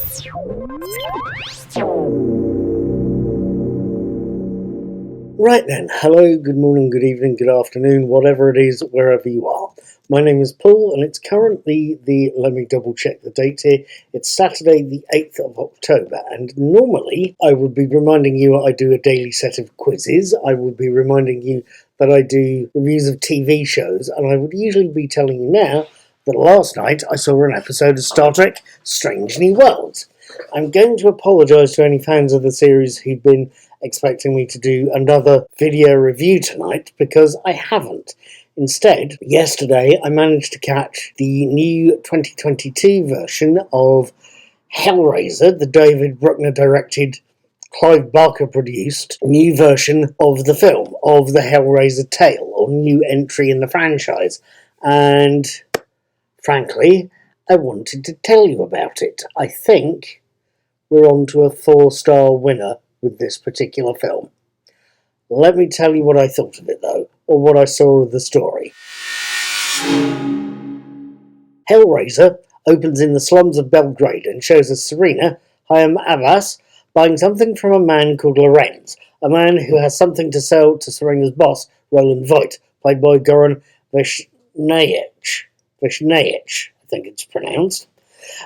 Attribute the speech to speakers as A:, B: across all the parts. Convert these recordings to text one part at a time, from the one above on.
A: Right then, hello, good morning, good evening, good afternoon, whatever it is, wherever you are. My name is Paul, and it's currently let me double check the date here, it's Saturday the 8th of October, and normally I would be reminding you I do a daily set of quizzes, I would be reminding you that I do reviews of TV shows, and I would usually be telling you now that last night I saw an episode of Star Trek Strange New Worlds. I'm going to apologise to any fans of the series who've been expecting me to do another video review tonight, because I haven't. Instead, yesterday I managed to catch the new 2022 version of Hellraiser, the David Bruckner directed, Clive Barker produced new version of the film, of the Hellraiser tale, or new entry in the franchise. And frankly, I wanted to tell you about it. I think we're on to a 4-star winner with this particular film. Let me tell you what I thought of it, though, or what I saw of the story. Hellraiser opens in the slums of Belgrade and shows us Serena Hayam Abbas buying something from a man called Lorenz, a man who has something to sell to Serena's boss, Roland Voigt, played by Goran Vishnayich, I think it's pronounced.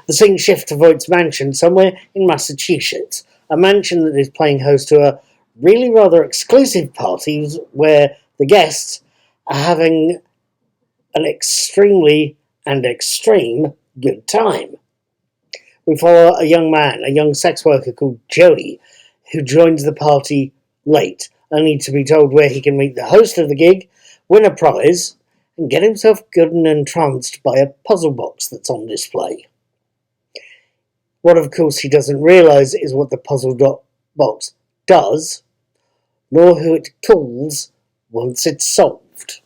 A: The scene shifts to Voigt's mansion somewhere in Massachusetts, a mansion that is playing host to a really rather exclusive party where the guests are having an extremely and extreme good time. We follow a young man, a young sex worker called Joey, who joins the party late, only to be told where he can meet the host of the gig, win a prize, and get himself good and entranced by a puzzle box that's on display. What, of course, he doesn't realise is what the puzzle box does, nor who it calls once it's solved.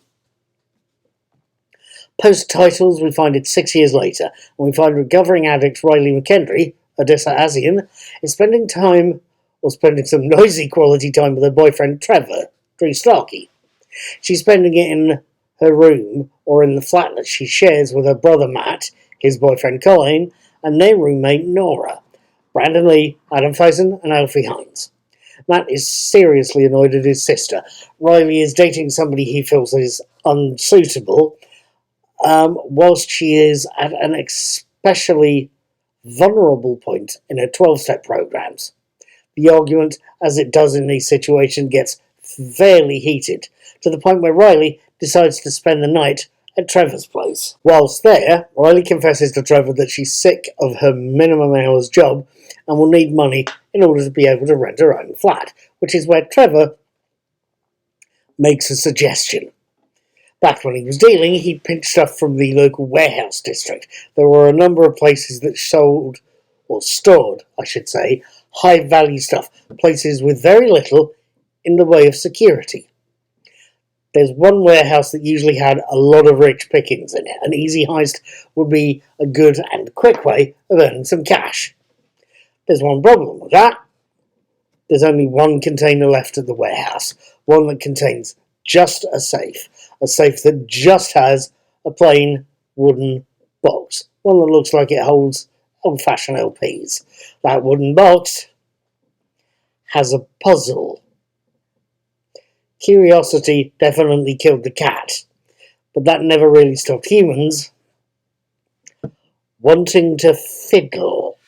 A: Post-titles, we find it 6 years later, and we find recovering addict Riley McKendry, Odessa Asian, is spending some noisy quality time with her boyfriend Trevor, Drew Starkey. She's spending it in her room, or in the flat that she shares with her brother Matt, his boyfriend Colin, and their roommate Nora, Brandon Lee, Adam Faison, and Alfie Hines. Matt is seriously annoyed at his sister. Riley is dating somebody he feels is unsuitable, whilst she is at an especially vulnerable point in her 12-step programs. The argument, as it does in these situations, gets fairly heated, to the point where Riley decides to spend the night at Trevor's place. Whilst there, Riley confesses to Trevor that she's sick of her minimum hours job and will need money in order to be able to rent her own flat, which is where Trevor makes a suggestion. Back when he was dealing, he'd pinched stuff from the local warehouse district. There were a number of places that sold, or stored, I should say, high-value stuff, places with very little in the way of security. There's one warehouse that usually had a lot of rich pickings in it. An easy heist would be a good and quick way of earning some cash. There's one problem with that. There's only one container left at the warehouse, one that contains just a safe that just has a plain wooden box, one that looks like it holds old-fashioned LPs. That wooden box has a puzzle. Curiosity definitely killed the cat, but that never really stopped humans wanting to fiddle.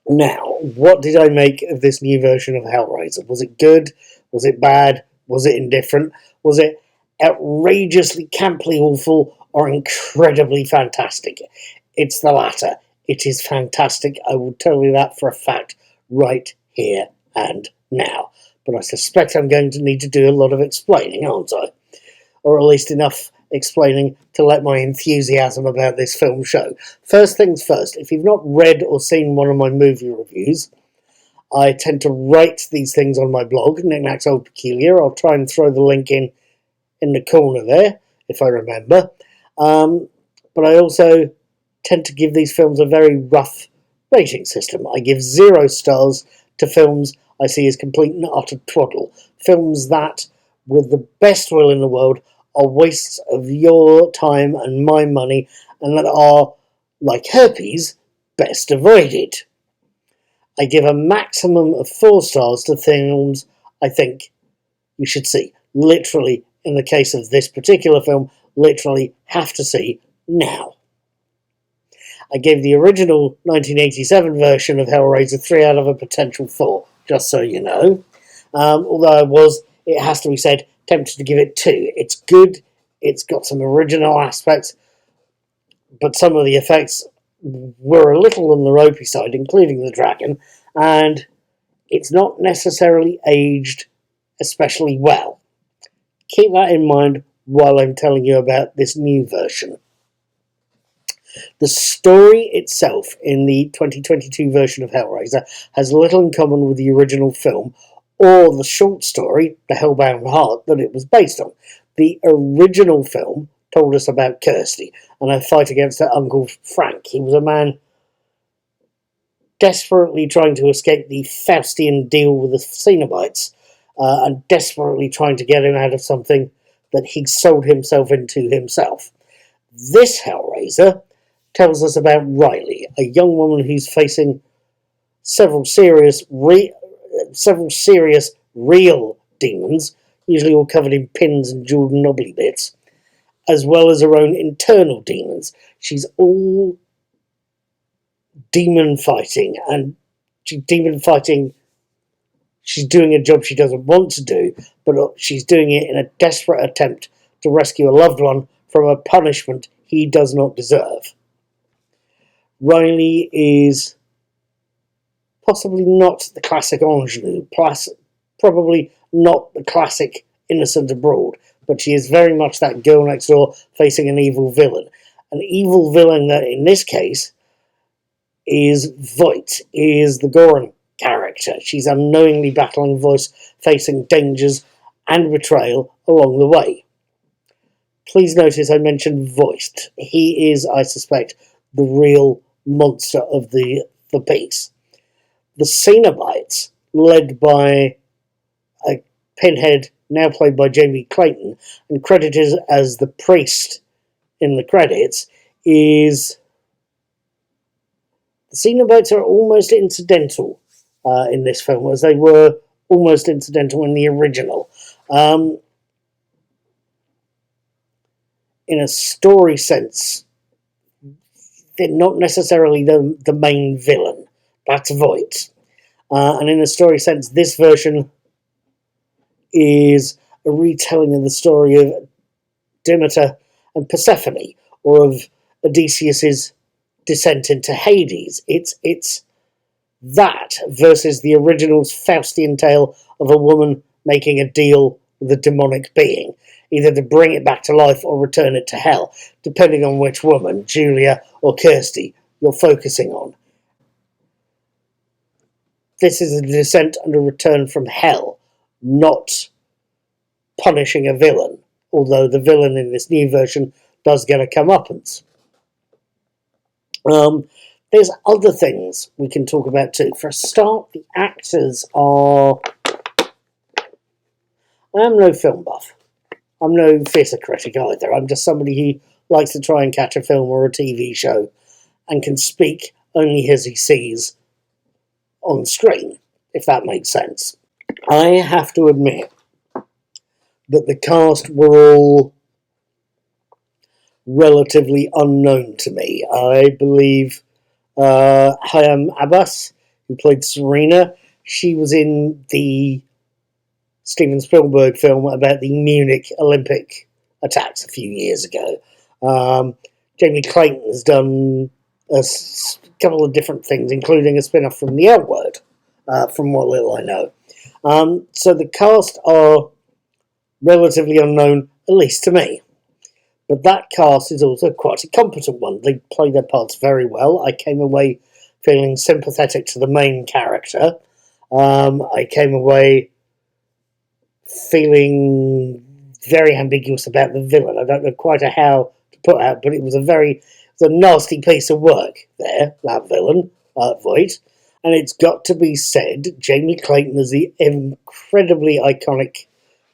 A: Now, what did I make of this new version of Hellraiser? Was it good? Was it bad? Was it indifferent? Was it outrageously camply awful or incredibly fantastic? It's the latter. It is fantastic. I will tell you that for a fact right here and now. But I suspect I'm going to need to do a lot of explaining, aren't I? Or at least enough explaining to let my enthusiasm about this film show. First things first, if you've not read or seen one of my movie reviews, I tend to write these things on my blog, Knickknacks Old Peculiar. I'll try and throw the link in the corner there, if I remember. But I also tend to give these films a very rough rating system. I give 0 stars to films I see as complete and utter twaddle. Films that, with the best will in the world, are wastes of your time and my money, and that are Like herpes, best avoided. I give a maximum of 4 stars to films I think you should see. Literally, in the case of this particular film, literally have to see now. I gave the original 1987 version of Hellraiser 3 out of a potential 4, just so you know. Although I was, it has to be said, tempted to give it 2. It's good, it's got some original aspects, but some of the effects were a little on the ropey side, including the dragon, and it's not necessarily aged especially well. Keep that in mind while I'm telling you about this new version. The story itself in the 2022 version of Hellraiser has little in common with the original film or the short story, The Hellbound Heart, that it was based on. The original film told us about Kirsty and her fight against her uncle Frank. He was a man desperately trying to escape the Faustian deal with the Cenobites and desperately trying to get him out of something that he'd sold himself into himself. This Hellraiser tells us about Riley, a young woman who's facing several serious real demons, usually all covered in pins and jeweled knobbly bits, as well as her own internal demons. She's all demon fighting, and she's doing a job she doesn't want to do, but she's doing it in a desperate attempt to rescue a loved one from a punishment he does not deserve. Riley is possibly not the classic ingenue, probably not the classic innocent abroad, but she is very much that girl next door facing an evil villain. An evil villain that in this case is Voight, is the Goran character. She's unknowingly battling Voight, facing dangers and betrayal along the way. Please notice I mentioned Voight. He is, I suspect, the real monster of the piece. The Cenobites, led by a pinhead now played by Jamie Clayton and credited as the priest in the credits, is the Cenobites are almost incidental in this film, as they were almost incidental in the original. In a story sense, they're not necessarily the main villain. That's Voight. And in a story sense, this version is a retelling of the story of Demeter and Persephone, or of Odysseus's descent into Hades. It's that versus the original's Faustian tale of a woman making a deal with a demonic being, either to bring it back to life or return it to hell, depending on which woman, Julia or Kirsty, you're focusing on. This is a descent and a return from hell, not punishing a villain, although the villain in this new version does get a comeuppance. There's other things we can talk about too. For a start, the actors are... I am no film buff. I'm no theatre critic either. I'm just somebody who likes to try and catch a film or a TV show and can speak only as he sees on screen, if that makes sense. I have to admit that the cast were all relatively unknown to me. I believe Hayam Abbas, who played Serena, she was in the Steven Spielberg film about the Munich Olympic attacks a few years ago. Jamie Clayton has done a couple of different things, including a spin-off from The L Word, from what little I know. So the cast are relatively unknown, at least to me. But that cast is also quite a competent one. They play their parts very well. I came away feeling sympathetic to the main character. I came away feeling very ambiguous about the villain. I don't know quite how to put out, but it was a nasty piece of work there, that villain, Voight. And it's got to be said, Jamie Clayton is the incredibly iconic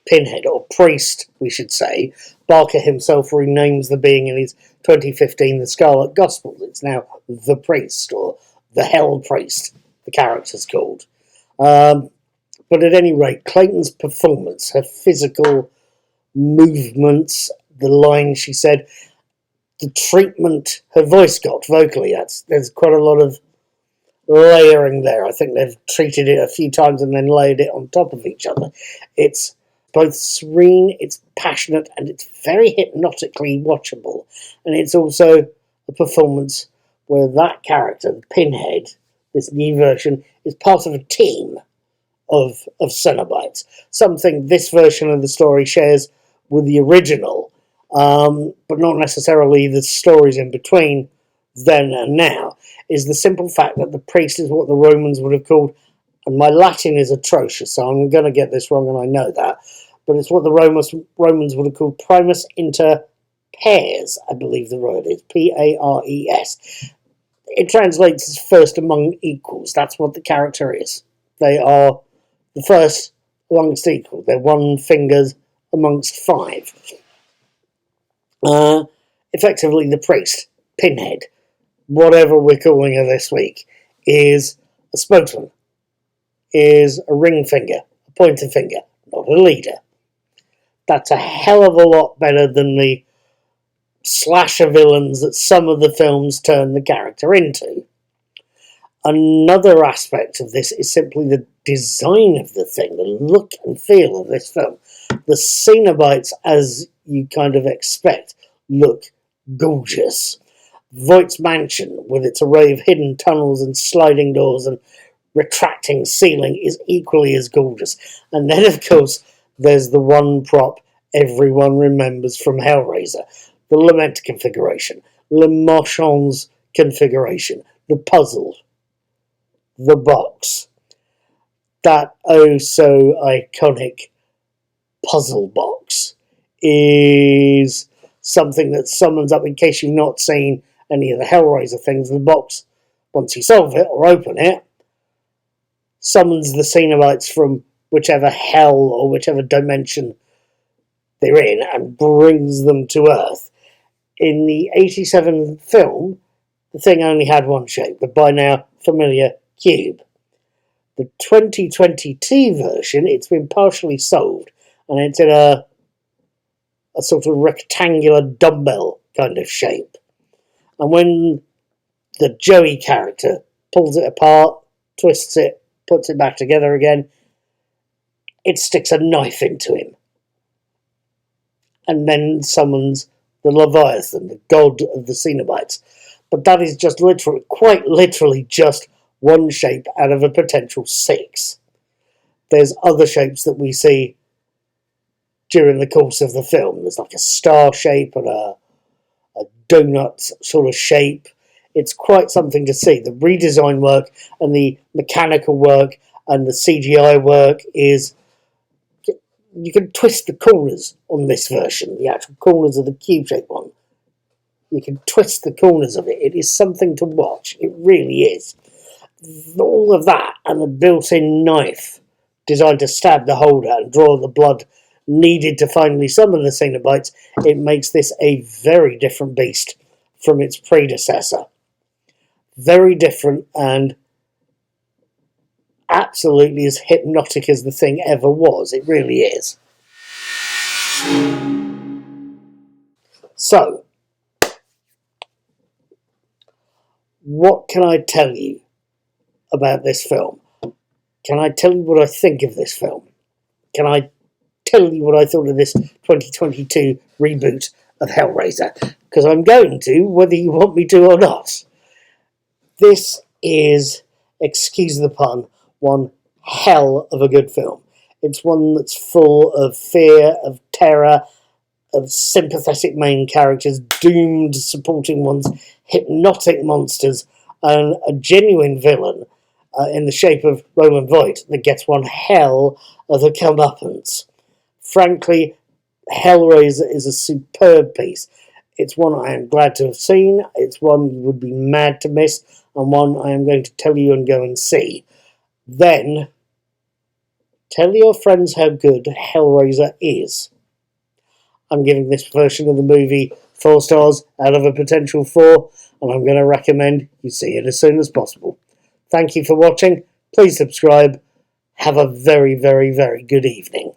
A: Pinhead, or priest, we should say. Barker himself renames the being in his 2015 The Scarlet Gospel. It's now the priest, or the Hell Priest, the character's called. But at any rate, Clayton's performance, her physical movements, the lines she said, the treatment her voice got vocally, there's quite a lot of layering there. I think they've treated it a few times and then layered it on top of each other. It's both serene, it's passionate, and it's very hypnotically watchable. And it's also a performance where that character, the Pinhead, this new version, is part of a team of Cenobites. Something this version of the story shares with the original, but not necessarily the stories in between then and now, is the simple fact that the priest is what the Romans would have called, and my Latin is atrocious, so I'm going to get this wrong and I know that, but it's what the Romans would have called primus inter pares, I believe the word is, Pares. It translates as first among equals. That's what the character is. They are the first amongst equals. They're one fingers amongst five. Effectively, the priest, Pinhead, whatever we're calling her this week, is a spokesman, is a ring finger, a pointer finger, not a leader. That's a hell of a lot better than the slasher villains that some of the films turn the character into. Another aspect of this is simply the design of the thing, the look and feel of this film. The Cenobites, as you kind of expect, look gorgeous. Voight's mansion, with its array of hidden tunnels and sliding doors and retracting ceiling, is equally as gorgeous. And then, of course, there's the one prop everyone remembers from Hellraiser, the Lament configuration, Le Marchand's configuration, the puzzle, the box. That oh so iconic puzzle box is something that summons up, in case you've not seen any of the Hellraiser things, the box, once you solve it or open it, summons the Cenobites from whichever hell or whichever dimension they're in and brings them to Earth. In the 87 film, the thing only had one shape, the by now familiar cube. The 2022 version, it's been partially solved, and it's in a sort of rectangular dumbbell kind of shape. And when the Joey character pulls it apart, twists it, puts it back together again, it sticks a knife into him. And then summons the Leviathan, the god of the Cenobites. But that is just literally, quite literally, just one shape out of a potential 6. There's other shapes that we see during the course of the film. There's like a star shape and a donut sort of shape. It's quite something to see. The redesign work and the mechanical work and the CGI work is... You can twist the corners on this version, the actual corners of the cube-shaped one. You can twist the corners of it. It is something to watch. It really is. All of that and the built-in knife designed to stab the holder and draw the blood needed to finally summon the Cenobites, it makes this a very different beast from its predecessor. Very different and absolutely as hypnotic as the thing ever was. It really is. So, what can I tell you about this film? Can I tell you what I think of this film? Can I tell you what I thought of this 2022 reboot of Hellraiser? Because I'm going to, whether you want me to or not. This is, excuse the pun, one hell of a good film. It's one that's full of fear, of terror, of sympathetic main characters, doomed supporting ones, hypnotic monsters, and a genuine villain in the shape of Roland Voight that gets one hell of a comeuppance. Frankly, Hellraiser is a superb piece. It's one I am glad to have seen, it's one you would be mad to miss, and one I am going to tell you and go and see. Then, Tell your friends how good Hellraiser is. I'm giving this version of the movie 4 stars out of a potential 4, and I'm going to recommend you see it as soon as possible. Thank you for watching. Please subscribe. Have a very, very, very good evening.